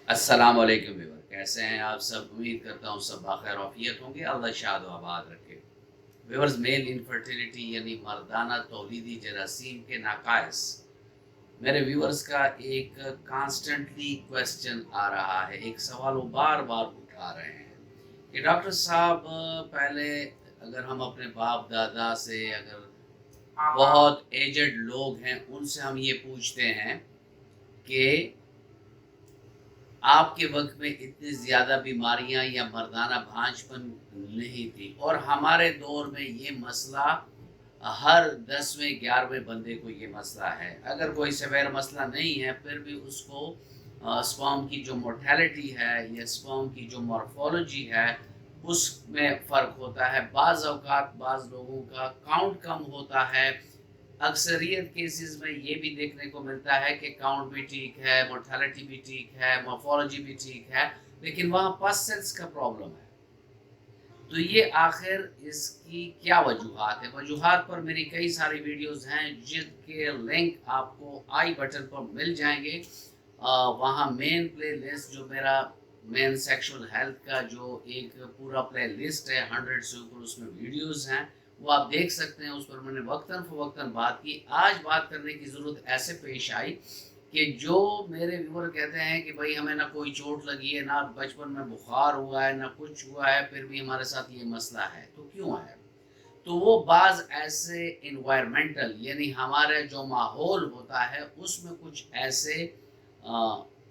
अस्सलाम वालेकुम व्यूअर, कैसे हैं आप सब। उम्मीद करता हूँ सब बाखैर आफियत होंगे। अल्लाह शाद व आबाद रखे। व्यूअर्स, मेल इनफर्टिलिटी यानी मर्दाना तौलीदी जरासीम के नाकाइस, मेरे व्यूअर्स का एक कांस्टेंटली क्वेश्चन आ रहा है। एक सवाल वो बार बार उठा रहे हैं कि डॉक्टर साहब, पहले अगर हम अपने बाप दादा से, अगर बहुत एजड लोग हैं उनसे हम ये पूछते हैं कि आपके वक्त में इतनी ज़्यादा बीमारियां या मर्दाना भांजपन नहीं थी, और हमारे दौर में ये मसला हर 10वें 11वें बंदे को ये मसला है। अगर कोई सेवेयर मसला नहीं है फिर भी उसको स्पर्म की जो मोर्टेलिटी है या स्पर्म की जो मॉर्फोलॉजी है उसमें फ़र्क होता है। बाज़ औक़ात बाज़ लोगों का काउंट कम होता है। अक्सरियत केसेस में ये भी देखने को मिलता है कि काउंट भी ठीक है, मोर्टेलिटी भी ठीक है, मॉर्फोलॉजी भी ठीक है, लेकिन वहाँ पस सेल्स का प्रॉब्लम है। तो ये आखिर इसकी क्या वजूहात है। वजूहात पर मेरी कई सारी वीडियोस हैं जिनके लिंक आपको आई बटन पर मिल जाएंगे। वहाँ मेन प्ले लिस्ट जो मेरा मेन सेक्सुअल हेल्थ का जो एक पूरा प्ले लिस्ट है, 100 से ऊपर उसमें वीडियोस हैं, वो आप देख सकते हैं। उस पर मैंने वक्तन फ़वक्तन बात की। आज बात करने की ज़रूरत ऐसे पेश आई कि जो मेरे व्यूअर कहते हैं कि भाई हमें ना कोई चोट लगी है, ना बचपन में बुखार हुआ है, ना कुछ हुआ है, फिर भी हमारे साथ ये मसला है, तो क्यों है। तो वो बाज़ ऐसे इन्वायरमेंटल यानी हमारे जो माहौल होता है उसमें कुछ ऐसे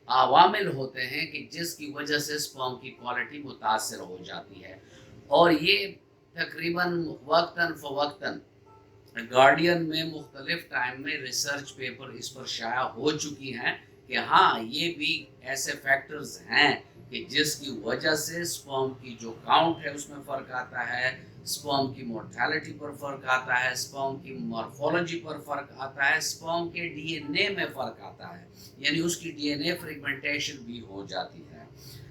अवामिल होते हैं कि जिसकी वजह से स्पर्म की क्वालिटी मुतासर हो जाती है। और ये तकरीबन वक्तन फ़वक्तन गार्डियन में मुख्तलिफ टाइम में रिसर्च पेपर इस पर शाया हो चुकी हैं कि हाँ, ये भी ऐसे फैक्टर्स हैं कि जिसकी वजह से स्पर्म की जो काउंट है उसमें फ़र्क आता है, स्पर्म की मोर्टेलिटी पर फ़र्क आता है, स्पर्म की मॉर्फोलॉजी पर फ़र्क आता है, स्पर्म के डीएनए में फ़र्क आता है, यानी उसकी डीएनए फ्रेगमेंटेशन भी हो जाती है।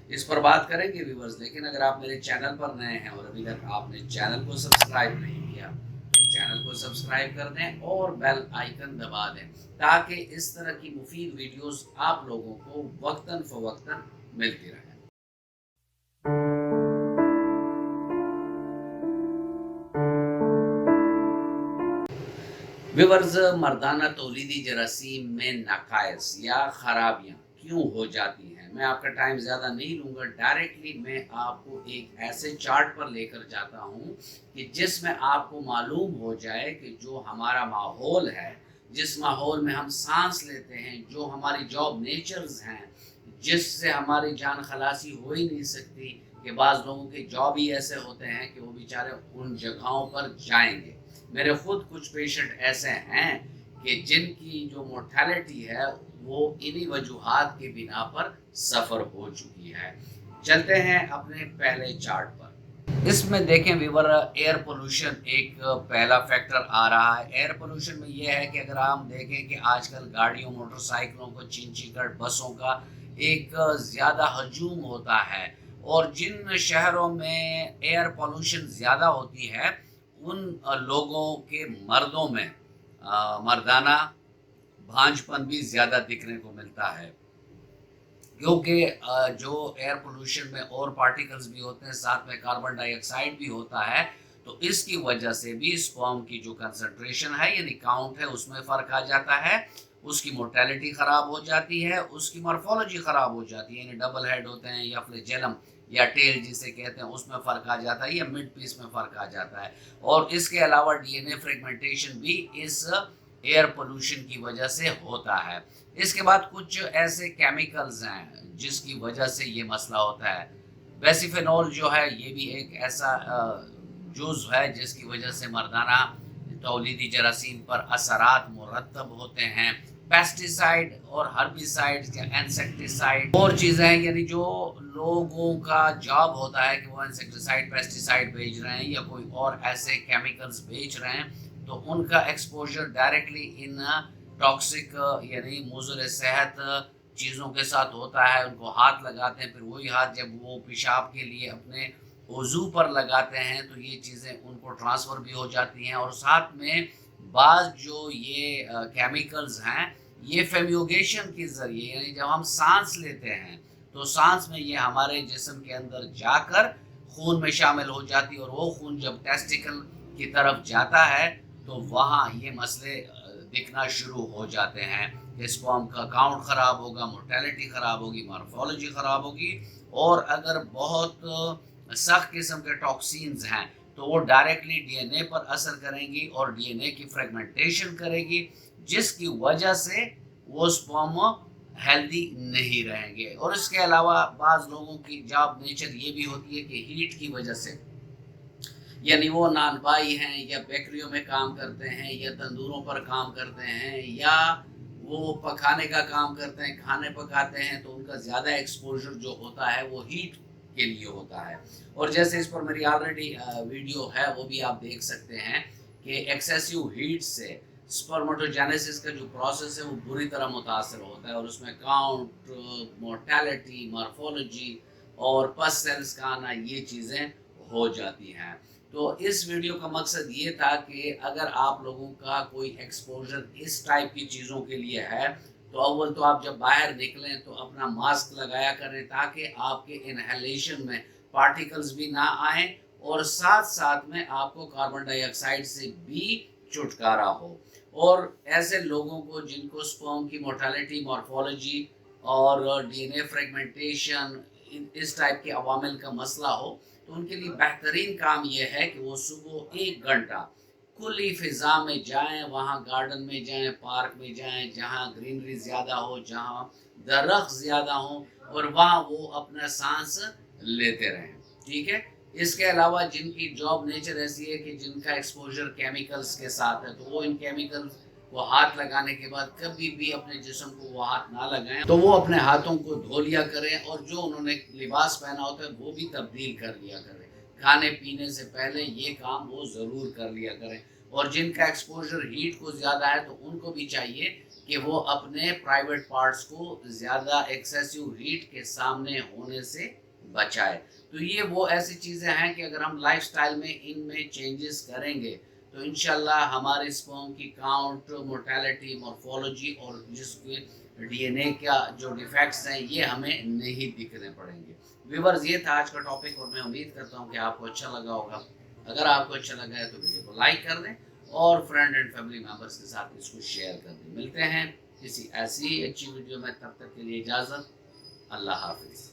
इस पर बात करेंगे व्यूअर्स, लेकिन अगर आप मेरे चैनल पर नए हैं और अभी तक आपने चैनल को सब्सक्राइब नहीं किया तो चैनल को सब्सक्राइब कर दें और बेल आइकन दबा दें ताकि इस तरह की मुफीद वीडियोस आप लोगों को वक्तन फ़वक्तन मिलती रहें। व्यूअर्स, मर्दाना तौलीदी जरासीम में नकाइस या ख़राबियाँ क्यों हो जाती हैं, मैं आपका टाइम ज़्यादा नहीं लूँगा। डायरेक्टली मैं आपको एक ऐसे चार्ट पर लेकर जाता हूँ कि जिसमें आपको मालूम हो जाए कि जो हमारा माहौल है, जिस माहौल में हम सांस लेते हैं, जो हमारी जॉब नेचर्स हैं, जिससे हमारी जान खलासी हो ही नहीं सकती, कि बाज़ लोगों के जॉब ही ऐसे होते हैं कि वो बेचारे उन जगहों पर जाएंगे। मेरे खुद कुछ पेशेंट ऐसे हैं कि जिनकी जो मोर्टेलिटी है वो इन्हीं वजूहात के बिना पर सफ़र हो चुकी है। चलते हैं अपने पहले चार्ट पर। इसमें देखें व्यूअर, एयर पोल्यूशन एक पहला फैक्टर आ रहा है। एयर पोल्यूशन में यह है कि अगर हम देखें कि आजकल गाड़ियों, मोटरसाइकिलों को, चिंचीकट बसों का एक ज़्यादा हजूम होता है, और जिन शहरों में एयर पोल्यूशन ज़्यादा होती है उन लोगों के मर्दों में मर्दाना भांजपन भी ज़्यादा दिखने को मिलता है, क्योंकि जो एयर पोल्यूशन में और पार्टिकल्स भी होते हैं, साथ में कार्बन डाइऑक्साइड भी होता है, तो इसकी वजह से भी स्पर्म की जो कंसंट्रेशन है यानी काउंट है उसमें फ़र्क आ जाता है, उसकी मोर्टेलिटी ख़राब हो जाती है, उसकी मॉर्फोलॉजी ख़राब हो जाती है, यानी डबल हेड होते हैं या फ्लैजेलम या टेल जिसे कहते हैं उसमें फ़र्क आ जाता है, या मिड पीस में फ़र्क आ जाता है। और इसके अलावा डीएनए फ्रेगमेंटेशन भी इस एयर पोल्यूशन की वजह से होता है। इसके बाद कुछ ऐसे केमिकल्स हैं जिसकी वजह से ये मसला होता है। बेसिफेनॉल जो है ये भी एक ऐसा जुज़ है जिसकी वजह से मर्दाना तौलीदी जरासीम पर असरात मुरतब होते हैं। पेस्टिसाइड और हर्बिसाइड या इंसेक्टिसाइड और चीज़ें हैं, यानी जो लोगों का जॉब होता है कि वो इंसेक्टिसाइड, पेस्टिसाइड बेच रहे हैं या कोई और ऐसे केमिकल्स बेच रहे हैं, तो उनका एक्सपोजर डायरेक्टली इन टॉक्सिक यानी मुज़र सेहत चीज़ों के साथ होता है। उनको हाथ लगाते हैं, फिर वही हाथ जब वो पेशाब के लिए अपने वज़ू पर लगाते हैं तो ये चीज़ें उनको ट्रांसफ़र भी हो जाती हैं। और साथ में बाज़ जो ये केमिकल्स हैं ये फ्यूमिगेशन के ज़रिए, यानी जब हम सांस लेते हैं تو سانس میں یہ ہمارے جسم کے اندر جا کر خون میں شامل ہو جاتی ہے، اور وہ خون جب ٹیسٹیکل کی طرف جاتا ہے تو وہاں یہ مسئلے دکھنا شروع ہو جاتے ہیں۔ اسپرم کا کاؤنٹ خراب ہوگا، مورٹیلٹی خراب ہوگی، مارفولوجی خراب ہوگی، اور اگر بہت سخت قسم کے ٹاکسینز ہیں تو وہ ڈائریکٹلی ڈی این اے پر اثر کریں گی اور ڈی این اے کی فریگمنٹیشن کرے گی، جس کی وجہ سے وہ اسپرم ہیلدی نہیں رہیں گے۔ اور اس کے علاوہ بعض لوگوں کی جاب نیچر یہ بھی ہوتی ہے کہ ہیٹ کی وجہ سے، یعنی وہ نان بائی ہیں یا بیکریوں میں کام کرتے ہیں یا تندوروں پر کام کرتے ہیں یا وہ پکانے کا کام کرتے ہیں، کھانے پکاتے ہیں، تو ان کا زیادہ ایکسپوجر جو ہوتا ہے وہ ہیٹ کے لیے ہوتا ہے۔ اور جیسے اس پر میری آلریڈی ویڈیو ہے، وہ بھی آپ دیکھ سکتے ہیں کہ ایکسیسیو ہیٹ سے سپرمٹوجینیسس کا جو پروسیس ہے وہ بری طرح متاثر ہوتا ہے، اور اس میں کاؤنٹ، مورٹیلٹی، مارفولوجی اور پس سیلز کا آنا، یہ چیزیں ہو جاتی ہیں۔ تو اس ویڈیو کا مقصد یہ تھا کہ اگر آپ لوگوں کا کوئی ایکسپوجر اس ٹائپ کی چیزوں کے لیے ہے تو اول تو آپ جب باہر نکلیں تو اپنا ماسک لگایا کریں تاکہ آپ کے انہیلیشن میں پارٹیکلز بھی نہ آئیں، اور ساتھ ساتھ میں آپ کو کاربن ڈائی آکسائڈ سے بھی چھٹکارا ہو۔ اور ایسے لوگوں کو جن کو سپرم کی مورٹیلٹی، مارفولوجی اور ڈی این اے فریگمنٹیشن، اس ٹائپ کے عوامل کا مسئلہ ہو، تو ان کے لیے بہترین کام یہ ہے کہ وہ صبح 1 گھنٹہ کھلی فضا میں جائیں، وہاں گارڈن میں جائیں، پارک میں جائیں، جہاں گرینری زیادہ ہو، جہاں درخت زیادہ ہوں، اور وہاں وہ اپنا سانس لیتے رہیں، ٹھیک ہے۔ اس کے علاوہ جن کی جاب نیچر ایسی ہے کہ جن کا ایکسپوجر کیمیکلز کے ساتھ ہے، تو وہ ان کیمیکلز کو ہاتھ لگانے کے بعد کبھی بھی اپنے جسم کو وہ ہاتھ نہ لگائیں، تو وہ اپنے ہاتھوں کو دھو لیا کریں، اور جو انہوں نے لباس پہنا ہوتا ہے وہ بھی تبدیل کر لیا کریں۔ کھانے پینے سے پہلے یہ کام وہ ضرور کر لیا کریں۔ اور جن کا ایکسپوجر ہیٹ کو زیادہ ہے تو ان کو بھی چاہیے کہ وہ اپنے پرائیویٹ پارٹس کو زیادہ ایکسیسیو ہیٹ کے سامنے ہونے سے بچائے۔ تو یہ وہ ایسی چیزیں ہیں کہ اگر ہم لائف سٹائل میں ان میں چینجز کریں گے تو انشاءاللہ ہمارے اسپرم کی کاؤنٹ، مورٹیلٹی، مورفولوجی اور جس کے ڈی این اے کا جو ڈیفیکٹس ہیں یہ ہمیں نہیں دکھنے پڑیں گے۔ ویورز، یہ تھا آج کا ٹاپک، اور میں امید کرتا ہوں کہ آپ کو اچھا لگا ہوگا۔ اگر آپ کو اچھا لگا ہے تو ویڈیو کو لائک کر دیں اور فرینڈ اینڈ فیملی ممبرس کے ساتھ اس کو شیئر کر دیں۔ ملتے ہیں کسی ایسی اچھی ویڈیو میں، تب تک کے لیے اجازت، اللہ حافظ۔